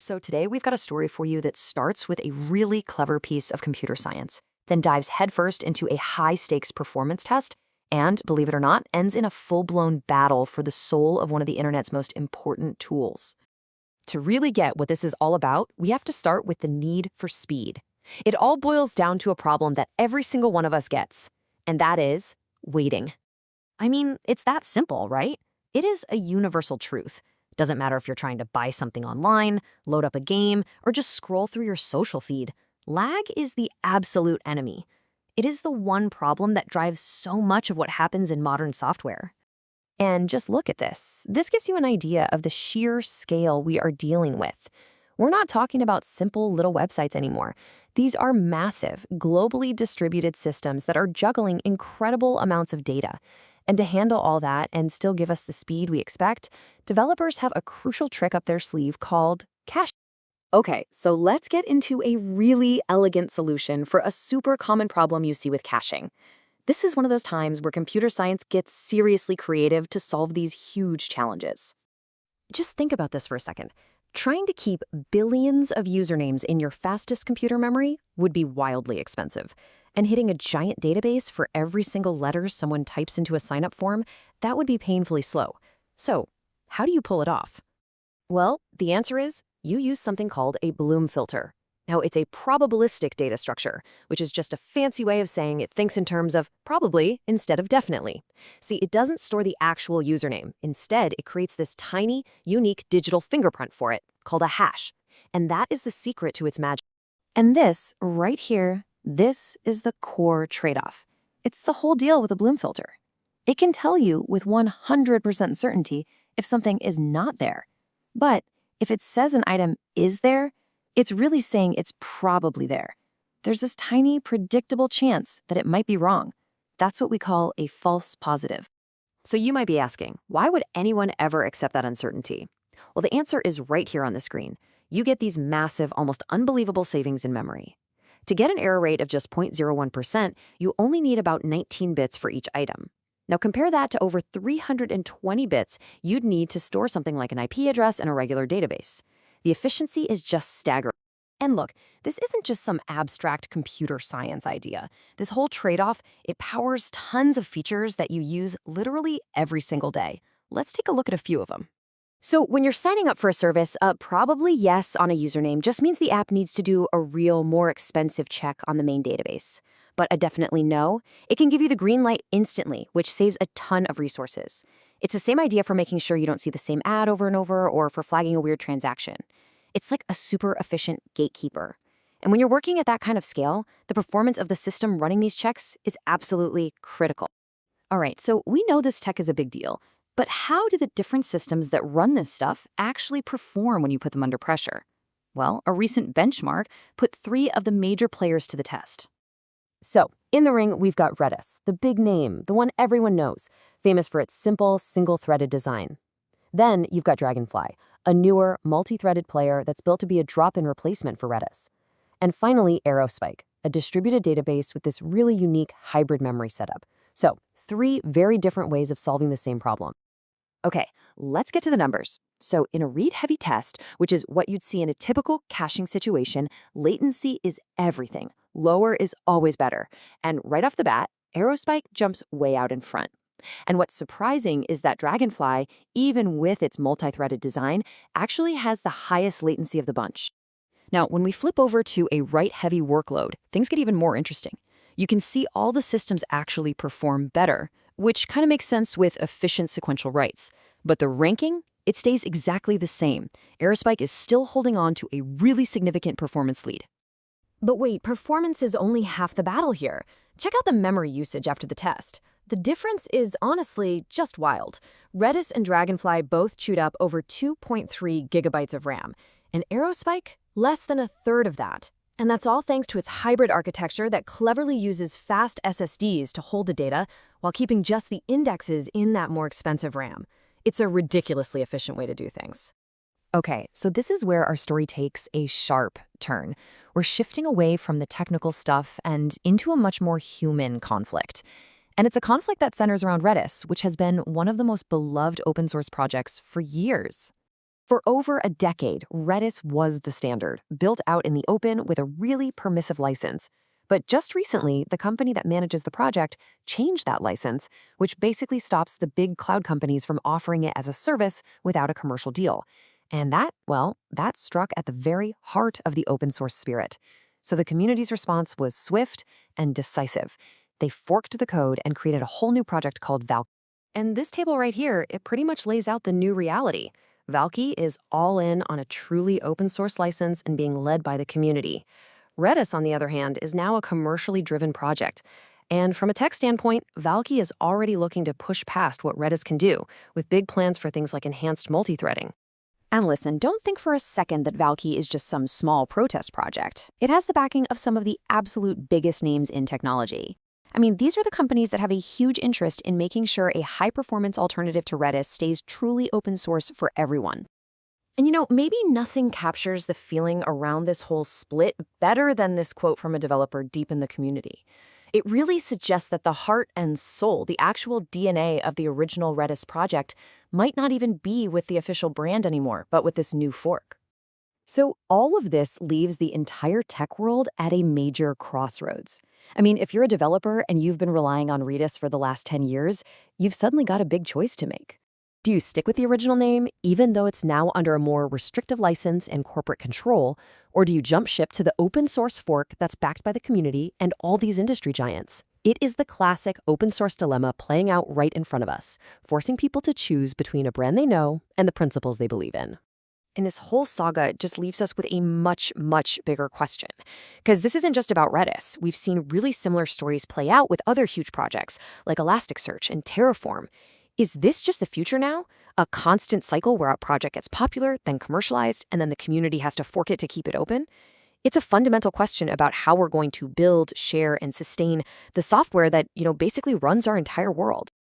So today we've got a story for you that starts with a really clever piece of computer science, then dives headfirst into a high-stakes performance test, and, believe it or not, ends in a full-blown battle for the soul of one of the internet's most important tools. To really get what this is all about, we have to start with the need for speed. It all boils down to a problem that every single one of us gets, and that is waiting. I mean, it's that simple, right? It is a universal truth. Doesn't matter if you're trying to buy something online, load up a game, or just scroll through your social feed. Lag is the absolute enemy. It is the one problem that drives so much of what happens in modern software. And just look at this. This gives you an idea of the sheer scale we are dealing with. We're not talking about simple little websites anymore. These are massive, globally distributed systems that are juggling incredible amounts of data. And to handle all that and still give us the speed we expect, developers have a crucial trick up their sleeve called caching. Okay, so let's get into a really elegant solution for a super common problem you see with caching. This is one of those times where computer science gets seriously creative to solve these huge challenges. Just think about this for a second. Trying to keep billions of usernames in your fastest computer memory would be wildly expensive. And hitting a giant database for every single letter someone types into a sign-up form, that would be painfully slow. So, how do you pull it off? Well, the answer is you use something called a Bloom filter. Now, it's a probabilistic data structure, which is just a fancy way of saying it thinks in terms of probably instead of definitely. See, it doesn't store the actual username. Instead, it creates this tiny, unique digital fingerprint for it, called a hash. And that is the secret to its magic. And this, right here, this is the core trade-off. It's the whole deal with a Bloom filter. It can tell you with 100% certainty if something is not there. But if it says an item is there, it's really saying it's probably there. There's this tiny, predictable chance that it might be wrong. That's what we call a false positive. So you might be asking, why would anyone ever accept that uncertainty? Well, the answer is right here on the screen. You get these massive, almost unbelievable savings in memory. To get an error rate of just 0.01%, you only need about 19 bits for each item. Now compare that to over 320 bits you'd need to store something like an IP address in a regular database. The efficiency is just staggering. And look, this isn't just some abstract computer science idea. This whole trade-off, it powers tons of features that you use literally every single day. Let's take a look at a few of them. So when you're signing up for a service, probably yes on a username just means the app needs to do a real, more expensive check on the main database. But a definitely no, it can give you the green light instantly, which saves a ton of resources. It's the same idea for making sure you don't see the same ad over and over or for flagging a weird transaction. It's like a super efficient gatekeeper. And when you're working at that kind of scale, the performance of the system running these checks is absolutely critical. All right, so we know this tech is a big deal, but how do the different systems that run this stuff actually perform when you put them under pressure? Well, a recent benchmark put 3 of the major players to the test. So, in the ring, we've got Redis, the big name, the one everyone knows, famous for its simple, single-threaded design. Then you've got Dragonfly, a newer, multi-threaded player that's built to be a drop-in replacement for Redis. And finally, Aerospike, a distributed database with this really unique hybrid memory setup. So, 3 very different ways of solving the same problem. Okay, let's get to the numbers. So in a read-heavy test, which is what you'd see in a typical caching situation, latency is everything. Lower is always better. And right off the bat, Aerospike jumps way out in front. And what's surprising is that Dragonfly, even with its multi-threaded design, actually has the highest latency of the bunch. Now, when we flip over to a write-heavy workload, things get even more interesting. You can see all the systems actually perform better, which kind of makes sense with efficient sequential writes. But the ranking, it stays exactly the same. Aerospike is still holding on to a really significant performance lead. But wait, performance is only half the battle here. Check out the memory usage after the test. The difference is honestly just wild. Redis and Dragonfly both chewed up over 2.3 gigabytes of RAM, and Aerospike less than a third of that. And that's all thanks to its hybrid architecture that cleverly uses fast SSDs to hold the data while keeping just the indexes in that more expensive RAM. It's a ridiculously efficient way to do things. Okay, so this is where our story takes a sharp turn. We're shifting away from the technical stuff and into a much more human conflict. And it's a conflict that centers around Redis, which has been one of the most beloved open source projects for years. For over a decade, Redis was the standard, built out in the open with a really permissive license. But just recently, the company that manages the project changed that license, which basically stops the big cloud companies from offering it as a service without a commercial deal. And that, well, that struck at the very heart of the open source spirit. So the community's response was swift and decisive. They forked the code and created a whole new project called Valky. And this table right here, it pretty much lays out the new reality. Valky is all in on a truly open source license and being led by the community. Redis, on the other hand, is now a commercially driven project. And from a tech standpoint, Valky is already looking to push past what Redis can do, with big plans for things like enhanced multithreading. And listen, don't think for a second that Valky is just some small protest project. It has the backing of some of the absolute biggest names in technology. I mean, these are the companies that have a huge interest in making sure a high-performance alternative to Redis stays truly open source for everyone. And maybe nothing captures the feeling around this whole split better than this quote from a developer deep in the community. It really suggests that the heart and soul, the actual DNA of the original Redis project, might not even be with the official brand anymore, but with this new fork. So all of this leaves the entire tech world at a major crossroads. I mean, if you're a developer and you've been relying on Redis for the last 10 years, you've suddenly got a big choice to make. Do you stick with the original name, even though it's now under a more restrictive license and corporate control, or do you jump ship to the open source fork that's backed by the community and all these industry giants? It is the classic open source dilemma playing out right in front of us, forcing people to choose between a brand they know and the principles they believe in. And this whole saga just leaves us with a much, much bigger question. Because this isn't just about Redis. We've seen really similar stories play out with other huge projects like Elasticsearch and Terraform. Is this just the future now? A constant cycle where a project gets popular, then commercialized, and then the community has to fork it to keep it open? It's a fundamental question about how we're going to build, share, and sustain the software that, basically runs our entire world.